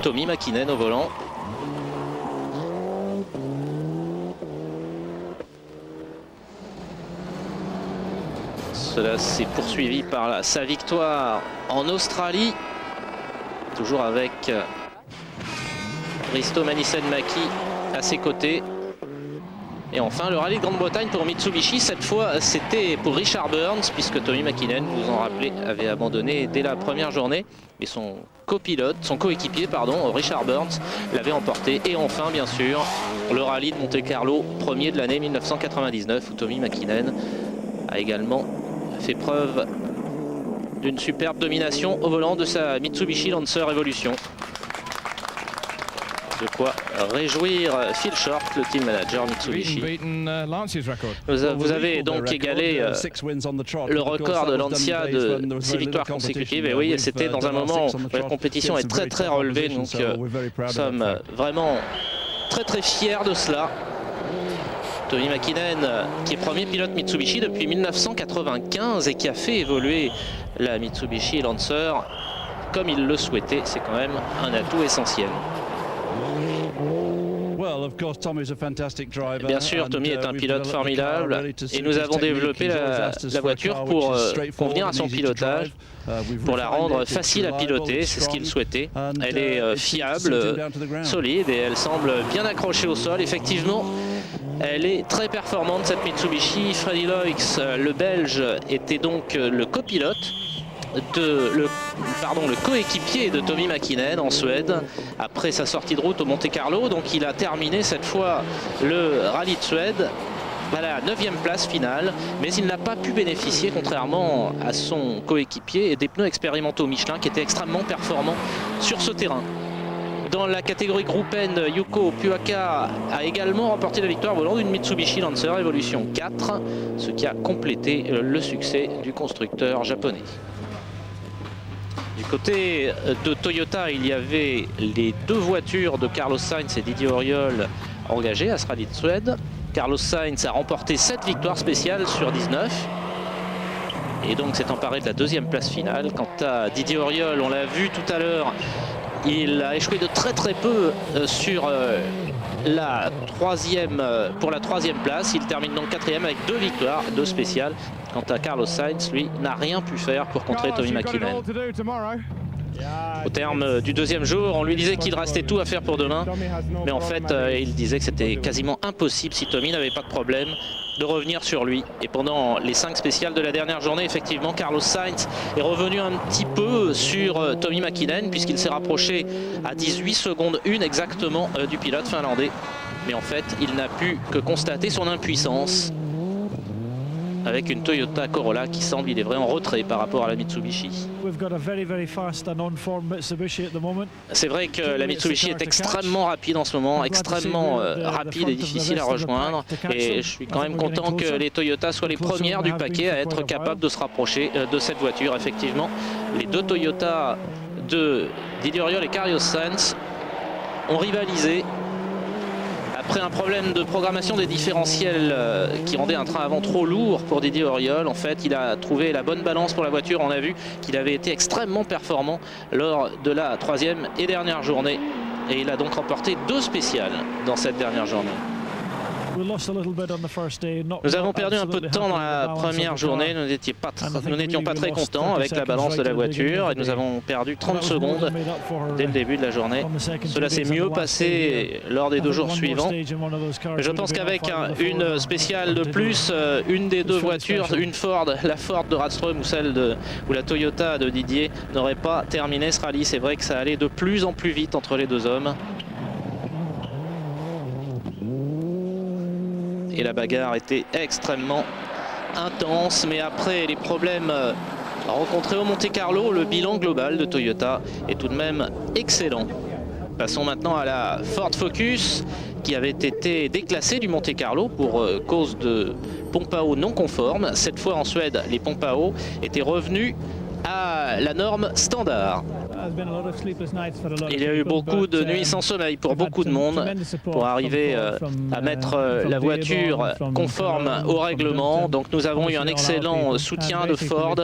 Tommi Mäkinen au volant. Cela s'est poursuivi par sa victoire en Australie, toujours avec Risto Mäkinen à ses côtés. Et enfin le rallye de Grande-Bretagne pour Mitsubishi, cette fois c'était pour Richard Burns, puisque Tommi Mäkinen, vous vous en rappelez, avait abandonné dès la première journée. Et son coéquipier, Richard Burns, l'avait emporté. Et enfin, bien sûr, le rallye de Monte-Carlo, premier de l'année 1999, où Tommi Mäkinen a également fait preuve d'une superbe domination au volant de sa Mitsubishi Lancer Evolution. De quoi réjouir Phil Short, le team manager Mitsubishi. Vous avez donc égalé le record de Lancia de 6 victoires consécutives. Et oui, c'était dans un moment où la compétition est très relevée. Donc nous sommes vraiment très fiers de cela. Tommi Mäkinen, qui est premier pilote Mitsubishi depuis 1995 et qui a fait évoluer la Mitsubishi Lancer comme il le souhaitait, c'est quand même un atout essentiel. Bien sûr, Tommi est un pilote formidable et nous avons développé la voiture pour convenir à son pilotage, pour la rendre facile à piloter, c'est ce qu'il souhaitait. Elle est fiable, solide et elle semble bien accrochée au sol. Effectivement, elle est très performante cette Mitsubishi. Freddy Loix, le Belge, était donc le copilote. Le coéquipier de Tommi Mäkinen en Suède après sa sortie de route au Monte Carlo. Donc il a terminé cette fois le rallye de Suède à la 9e place finale, mais il n'a pas pu bénéficier, contrairement à son coéquipier, des pneus expérimentaux Michelin qui étaient extrêmement performants sur ce terrain. Dans la catégorie Groupe N, Yuko Puaka a également remporté la victoire au volant d'une Mitsubishi Lancer Evolution 4, ce qui a complété le succès du constructeur japonais. Du côté de Toyota, il y avait les deux voitures de Carlos Sainz et Didier Auriol engagées à ce rallye de Suède. Carlos Sainz a remporté 7 victoires spéciales sur 19 et donc s'est emparé de la 2e place finale. Quant à Didier Auriol, on l'a vu tout à l'heure, il a échoué de très peu sur pour la 3e place. Il termine donc 4e avec 2 victoires, 2 spéciales. Quant à Carlos Sainz, lui, n'a rien pu faire pour contrer Tommi Mäkinen. Au terme du 2e jour, on lui disait qu'il restait tout à faire pour demain. Mais en fait, il disait que c'était quasiment impossible, si Tommi n'avait pas de problème, de revenir sur lui. Et pendant les 5 spéciales de la dernière journée, effectivement, Carlos Sainz est revenu un petit peu sur Tommi Mäkinen, puisqu'il s'est rapproché à 18 secondes 1 exactement du pilote finlandais. Mais en fait, il n'a pu que constater son impuissance avec une Toyota Corolla qui semble, il est vrai, en retrait par rapport à la Mitsubishi. C'est vrai que la Mitsubishi est extrêmement rapide en ce moment, extrêmement rapide et difficile à rejoindre. Et je suis quand même content que les Toyota soient les premières du paquet à être capables de se rapprocher de cette voiture. Effectivement, les deux Toyota de Didier Auriol et Carlos Sainz ont rivalisé. Après un problème de programmation des différentiels qui rendait un train avant trop lourd pour Didier Auriol, en fait, il a trouvé la bonne balance pour la voiture. On a vu qu'il avait été extrêmement performant lors de la 3e et dernière journée. Et il a donc remporté 2 spéciales dans cette dernière journée. Nous avons perdu un peu de temps dans la première journée, nous n'étions pas très contents avec la balance de la voiture et nous avons perdu 30 secondes dès le début de la journée. Cela s'est mieux passé lors des 2 jours suivants. Je pense qu'avec une spéciale de plus, une des 2 voitures, une Ford, la Ford de Radström ou la Toyota de Didier, n'aurait pas terminé ce rallye. C'est vrai que ça allait de plus en plus vite entre les 2 hommes. Et la bagarre était extrêmement intense, mais après les problèmes rencontrés au Monte Carlo, le bilan global de Toyota est tout de même excellent. Passons maintenant à la Ford Focus qui avait été déclassée du Monte Carlo pour cause de pompes à eau non conformes. Cette fois en Suède, les pompes à eau étaient revenues à la norme standard. Il y a eu beaucoup de nuits sans sommeil pour beaucoup de monde pour arriver à mettre la voiture conforme au règlement. Donc nous avons eu un excellent soutien de Ford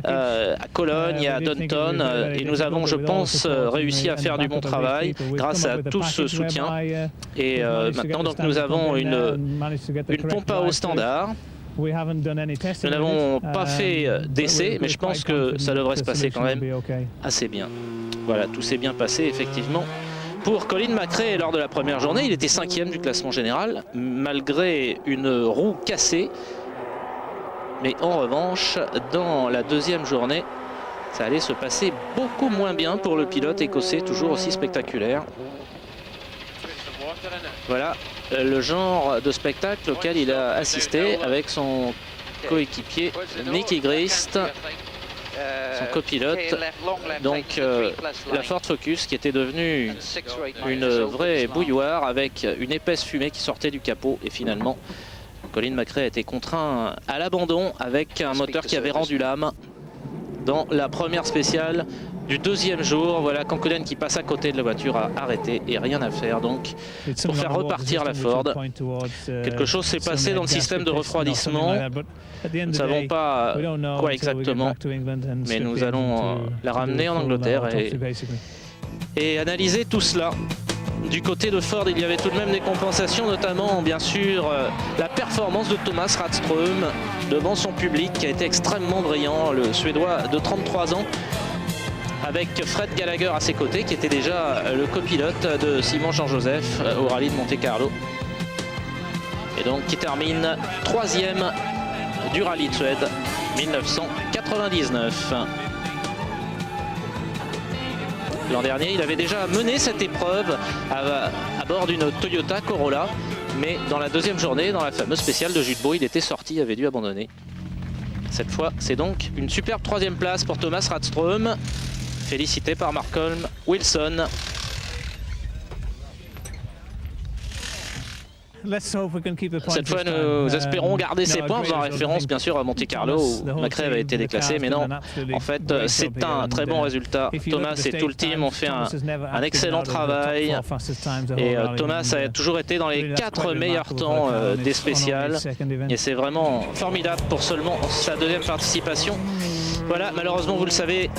à Cologne et à Downton et nous avons, je pense, réussi à faire du bon travail grâce à tout ce soutien. Et maintenant donc nous avons une pompe à eau standard. Nous n'avons pas fait d'essai, mais je pense que ça devrait se passer quand même assez bien. Voilà, tout s'est bien passé effectivement. Pour Colin McRae, lors de la première journée, il était 5e du classement général, malgré une roue cassée. Mais en revanche, dans la deuxième journée, ça allait se passer beaucoup moins bien pour le pilote écossais, toujours aussi spectaculaire. Voilà le genre de spectacle auquel il a assisté avec son coéquipier Nicky Grist, son copilote. Donc la Ford Focus qui était devenue une vraie bouilloire avec une épaisse fumée qui sortait du capot. Et finalement, Colin McRae a été contraint à l'abandon avec un moteur qui avait rendu l'âme dans la première spéciale du deuxième jour. Voilà Kankkunen qui passe à côté de la voiture, a arrêté et rien à faire donc pour faire repartir la Ford. Quelque chose s'est passé dans le système de refroidissement. Nous ne savons pas quoi exactement, mais nous allons la ramener en Angleterre et analyser tout cela. Du côté de Ford, il y avait tout de même des compensations, notamment bien sûr la performance de Thomas Radström devant son public qui a été extrêmement brillant, le Suédois de 33 ans, avec Fred Gallagher à ses côtés, qui était déjà le copilote de Simon Jean-Joseph au rallye de Monte-Carlo. Et donc qui termine 3e du rallye de Suède 1999. L'an dernier, il avait déjà mené cette épreuve à bord d'une Toyota Corolla, mais dans la deuxième journée, dans la fameuse spéciale de Jute Beau, il était sorti, il avait dû abandonner. Cette fois, c'est donc une superbe 3e place pour Thomas Radström, félicité par Malcolm Wilson. Cette fois, nous espérons garder ces points, faisant référence bien sûr à Monte-Carlo où McRae avait été déclassé, mais non, en fait c'est un très bon résultat. Thomas et tout le team ont fait un excellent travail et Thomas a toujours été dans les 4 meilleurs temps des spéciales et c'est vraiment formidable pour seulement sa deuxième participation. Voilà, malheureusement vous le savez,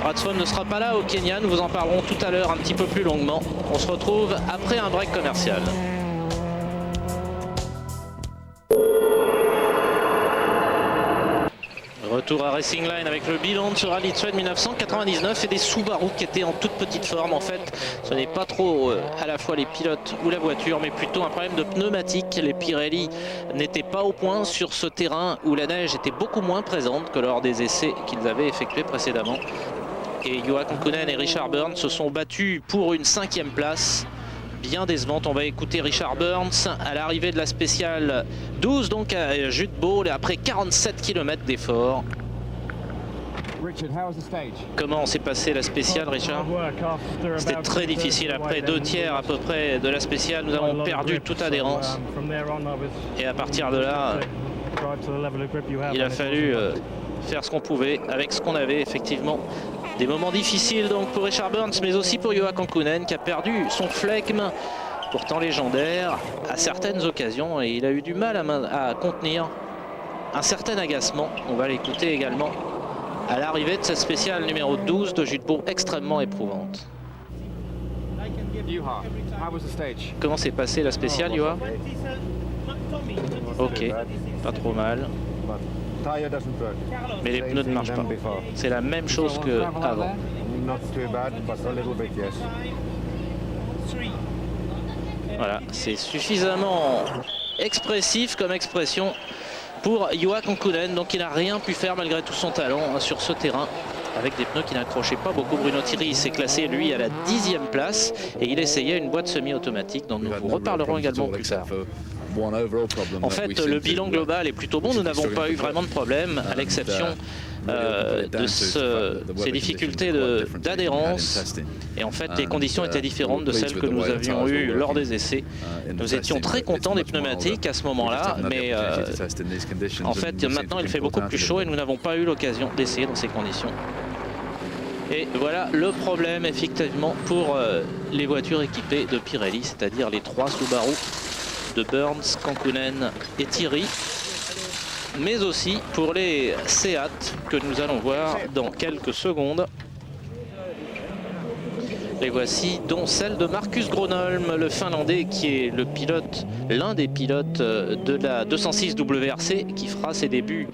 Radström ne sera pas là au Kenya, nous vous en parlerons tout à l'heure un petit peu plus longuement. On se retrouve après un break commercial. Retour à Racing Line avec le bilan de ce rallye de Suède 1999 et des Subaru qui étaient en toute petite forme. En fait, ce n'est pas trop à la fois les pilotes ou la voiture, mais plutôt un problème de pneumatique. Les Pirelli n'étaient pas au point sur ce terrain où la neige était beaucoup moins présente que lors des essais qu'ils avaient effectués précédemment. Et Juha Kankkunen et Richard Burns se sont battus pour une 5e place. Bien décevante. On va écouter Richard Burns à l'arrivée de la spéciale 12, donc à Jute Beau, après 47 km d'effort. Comment s'est passée la spéciale, Richard? C'était très difficile. Après 2 tiers à peu près de la spéciale, nous avons perdu toute adhérence. Et à partir de là, il a fallu faire ce qu'on pouvait avec ce qu'on avait effectivement. Des moments difficiles donc pour Richard Burns, mais aussi pour Juha Kankkunen qui a perdu son flegme, pourtant légendaire, à certaines occasions. Et il a eu du mal à contenir un certain agacement. On va l'écouter également à l'arrivée de cette spéciale numéro 12 de Jute Beau, extrêmement éprouvante. Comment s'est passée la spéciale, Juha? Ok, pas trop mal. Mais les pneus ne marchent pas. C'est la même chose qu'avant. Voilà, c'est suffisamment expressif comme expression pour Juha Kankkunen. Donc il n'a rien pu faire malgré tout son talent sur ce terrain. Avec des pneus qui n'accrochaient pas beaucoup. Bruno Thierry s'est classé lui à la 10e place et il essayait une boîte semi-automatique dont nous vous reparlerons également plus tard. En fait, le bilan global est plutôt bon. Nous n'avons pas eu vraiment de problème, à l'exception de ces difficultés d'adhérence. Et en fait, les conditions étaient différentes de celles que nous avions eues lors des essais. Nous étions très contents des pneumatiques à ce moment-là, mais en fait, maintenant, il fait beaucoup plus chaud et nous n'avons pas eu l'occasion d'essayer dans ces conditions. Et voilà le problème effectivement pour les voitures équipées de Pirelli, c'est-à-dire les 3 Subaru de Burns, Kankkunen et Thierry, mais aussi pour les Seat que nous allons voir dans quelques secondes. Les voici, dont celle de Marcus Gronholm, le Finlandais, qui est le pilote, l'un des pilotes de la 206 WRC, qui fera ses débuts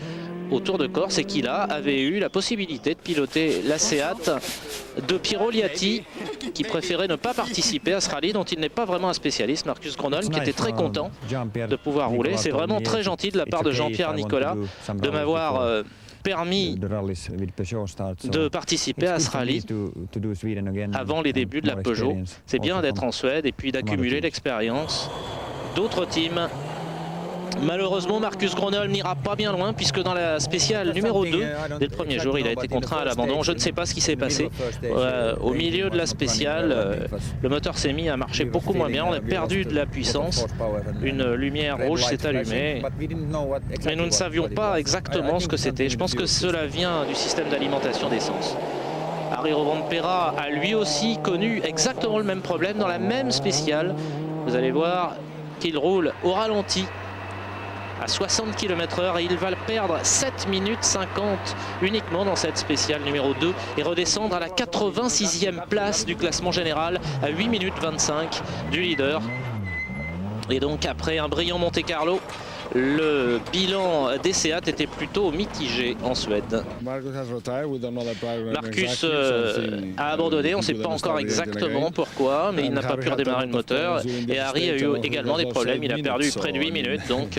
au Tour de Corse et qui là avait eu la possibilité de piloter la Seat de Piero Liatti, qui préférait ne pas participer à ce rallye dont il n'est pas vraiment un spécialiste. Marcus Gronholm qui était très content de pouvoir rouler. C'est vraiment très gentil de la part de Jean-Pierre Nicolas de m'avoir permis de participer à ce rallye avant les débuts de la Peugeot. C'est bien d'être en Suède et puis d'accumuler l'expérience d'autres teams. Malheureusement, Marcus Gronholm n'ira pas bien loin puisque dans la spéciale numéro 2, dès le premier jour, il a été contraint à l'abandon. Je ne sais pas ce qui s'est passé. Au milieu de la spéciale, le moteur s'est mis à marcher beaucoup moins bien. On a perdu de la puissance. Une lumière rouge s'est allumée. Mais nous ne savions pas exactement ce que c'était. Je pense que cela vient du système d'alimentation d'essence. Harry Rovanperä a lui aussi connu exactement le même problème dans la même spéciale. Vous allez voir qu'il roule au ralenti à 60 km/h et il va perdre 7 minutes 50 uniquement dans cette spéciale numéro 2 et redescendre à la 86e place du classement général à 8 minutes 25 du leader. Et donc après un brillant Monte-Carlo, le bilan des Seat était plutôt mitigé en Suède. Marcus a abandonné, on ne sait pas encore exactement pourquoi, mais il n'a pas pu redémarrer le moteur. Et Harry a eu également des problèmes, il a perdu près de 8 minutes, donc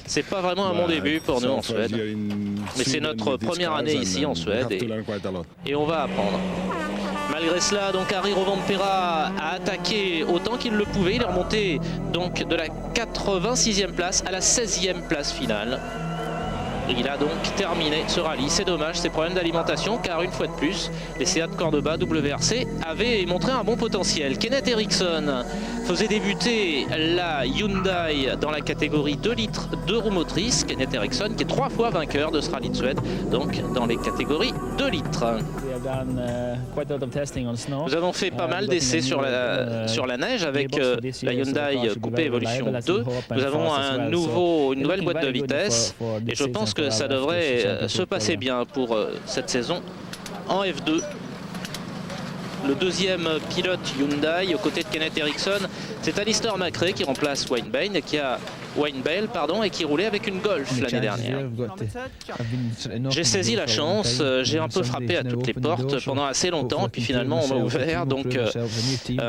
c'est pas vraiment un bon début pour nous en Suède. Mais c'est notre première année ici en Suède et on va apprendre. Malgré cela, donc Harry Rovanperä a attaqué autant qu'il le pouvait. Il est remonté donc de la 86e place à la 16e place finale. Il a donc terminé ce rallye. C'est dommage, ces problèmes d'alimentation, car une fois de plus, les Seat Cordoba WRC avaient montré un bon potentiel. Kenneth Eriksson faisait débuter la Hyundai dans la catégorie 2 litres 2 roues motrices. Kenneth Eriksson qui est 3 fois vainqueur de ce rallye de Suède, donc dans les catégories 2 litres. Nous avons fait pas mal d'essais sur la neige avec la Hyundai Coupé Evolution 2. Nous avons une nouvelle boîte de vitesse et je pense que ça devrait se passer bien pour cette saison en F2. Le deuxième pilote Hyundai aux côtés de Kenneth Eriksson, c'est Alistair McRae qui remplace Wayne Bale et qui roulait avec une Golf l'année dernière. J'ai saisi la chance, j'ai un peu frappé à toutes les portes pendant assez longtemps et puis finalement on m'a ouvert, donc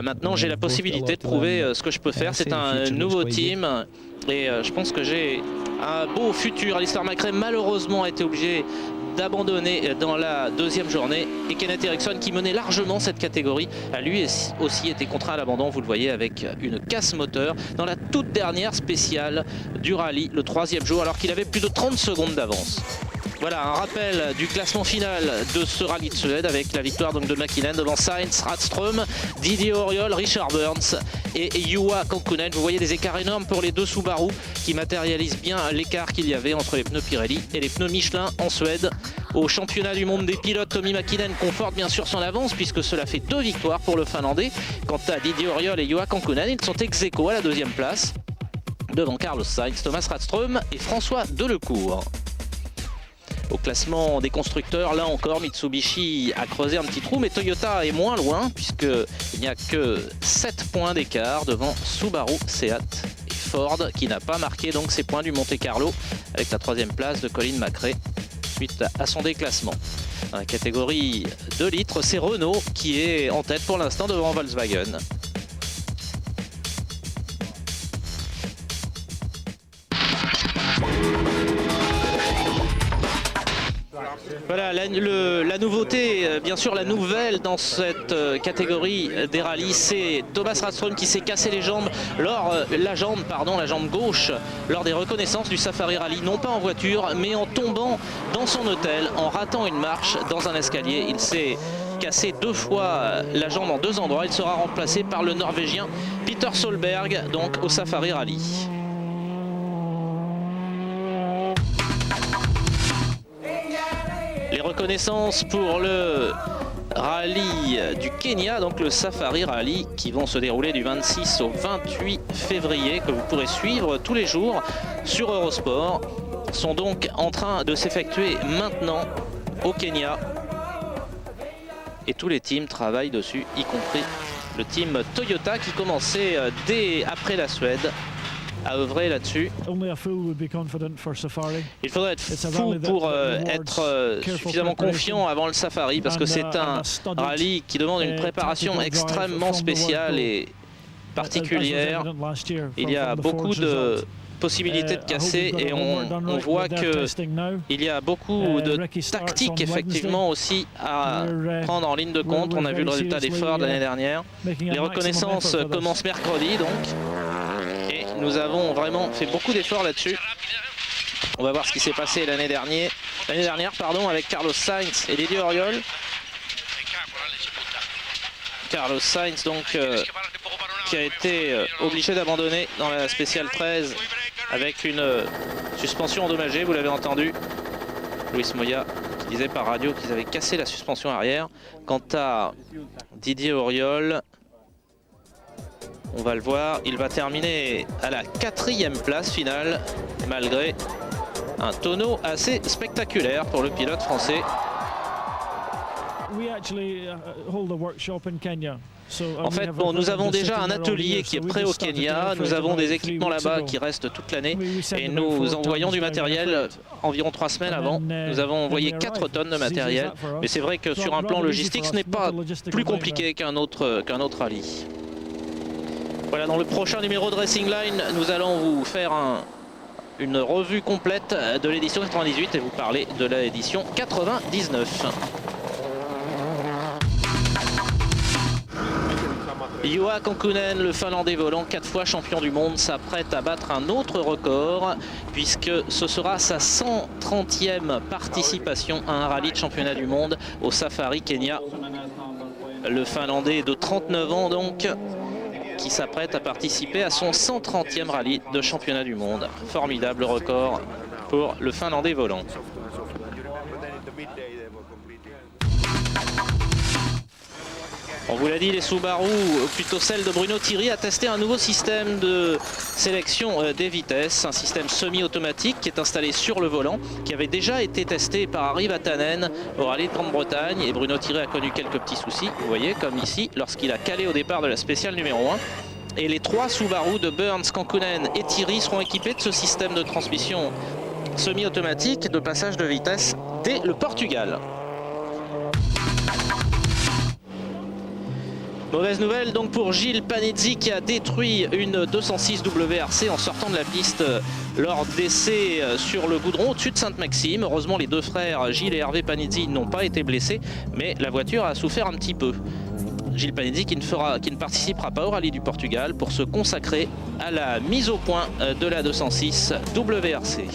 maintenant j'ai la possibilité de prouver ce que je peux faire. C'est un nouveau team et je pense que j'ai un beau futur. Alistair McRae malheureusement a été obligé d'abandonner dans la deuxième journée et Kenneth Eriksson qui menait largement cette catégorie a lui aussi été contraint à l'abandon, vous le voyez, avec une casse moteur dans la toute dernière spéciale du rallye, le 3e jour, alors qu'il avait plus de 30 secondes d'avance. Voilà un rappel du classement final de ce rallye de Suède avec la victoire donc de Mäkinen devant Sainz, Radström, Didier Auriol, Richard Burns et Juha Kankkunen. Vous voyez des écarts énormes pour les deux Subaru qui matérialisent bien l'écart qu'il y avait entre les pneus Pirelli et les pneus Michelin en Suède. Au championnat du monde des pilotes, Tommi Mäkinen conforte bien sûr son avance puisque cela fait 2 victoires pour le Finlandais. Quant à Didier Auriol et Juha Kankkunen, ils sont ex-aequo à la 2e place devant Carlos Sainz, Thomas Radström et François Delecourt. Au classement des constructeurs, là encore, Mitsubishi a creusé un petit trou, mais Toyota est moins loin, puisqu'il n'y a que 7 points d'écart devant Subaru, Seat et Ford, qui n'a pas marqué donc ses points du Monte-Carlo, avec la 3e place de Colin McRae, suite à son déclassement. Dans la catégorie 2 litres, c'est Renault qui est en tête pour l'instant devant Volkswagen. Voilà la nouveauté, bien sûr la nouvelle dans cette catégorie des rallyes, c'est Thomas Radström qui s'est cassé la jambe gauche lors des reconnaissances du Safari Rally, non pas en voiture mais en tombant dans son hôtel, en ratant une marche dans un escalier. Il s'est cassé 2 fois la jambe en 2 endroits. Il sera remplacé par le Norvégien Peter Solberg, donc au Safari Rally. Les reconnaissance pour le rallye du Kenya, donc le Safari Rally, qui vont se dérouler du 26 au 28 février, que vous pourrez suivre tous les jours sur Eurosport, sont donc en train de s'effectuer maintenant au Kenya. Et tous les teams travaillent dessus, y compris le team Toyota qui commençait dès après la Suède à œuvrer là-dessus. Il faudrait être fou pour être suffisamment confiant avant le Safari, parce que c'est un rallye qui demande une préparation extrêmement spéciale et particulière. Il y a beaucoup de possibilités de casser et on voit qu'il y a beaucoup de tactiques effectivement aussi à prendre en ligne de compte. On a vu le résultat des Ford l'année dernière. Les reconnaissances commencent mercredi donc. Et nous avons vraiment fait beaucoup d'efforts là-dessus. On va voir ce qui s'est passé l'année dernière avec Carlos Sainz et Didier Auriol. Carlos Sainz donc qui a été obligé d'abandonner dans la spéciale 13 avec une suspension endommagée, vous l'avez entendu. Luis Moya qui disait par radio qu'ils avaient cassé la suspension arrière. Quant à Didier Auriol, on va le voir, il va terminer à la 4e place finale, malgré un tonneau assez spectaculaire pour le pilote français. En fait, bon, nous avons déjà un atelier qui est prêt au Kenya, nous avons des équipements là-bas qui restent toute l'année et nous envoyons du matériel environ 3 semaines avant. Nous avons envoyé 4 tonnes de matériel, mais c'est vrai que sur un plan logistique, ce n'est pas plus compliqué qu'un autre rallye. Voilà, dans le prochain numéro de Racing Line, nous allons vous faire une revue complète de l'édition 98 et vous parler de l'édition 99. Juha Kankkunen, le Finlandais volant 4 fois champion du monde, s'apprête à battre un autre record puisque ce sera sa 130e participation à un rallye de championnat du monde au Safari Kenya. Le Finlandais de 39 ans donc, qui s'apprête à participer à son 130e rallye de championnat du monde. Formidable record pour le Finlandais volant. On vous l'a dit, les Subaru, ou plutôt celle de Bruno Thierry, a testé un nouveau système de sélection des vitesses, un système semi-automatique qui est installé sur le volant, qui avait déjà été testé par Ari Vatanen au rallye de Grande-Bretagne. Et Bruno Thierry a connu quelques petits soucis, vous voyez, comme ici, lorsqu'il a calé au départ de la spéciale numéro 1. Et les 3 Subaru de Burns, Kankkunen et Thierry seront équipés de ce système de transmission semi-automatique de passage de vitesse dès le Portugal. Mauvaise nouvelle donc pour Gilles Panizzi qui a détruit une 206 WRC en sortant de la piste lors d'essais sur le goudron au-dessus de Sainte-Maxime. Heureusement, les 2 frères Gilles et Hervé Panizzi n'ont pas été blessés, mais la voiture a souffert un petit peu. Gilles Panizzi qui ne participera pas au rallye du Portugal pour se consacrer à la mise au point de la 206 WRC.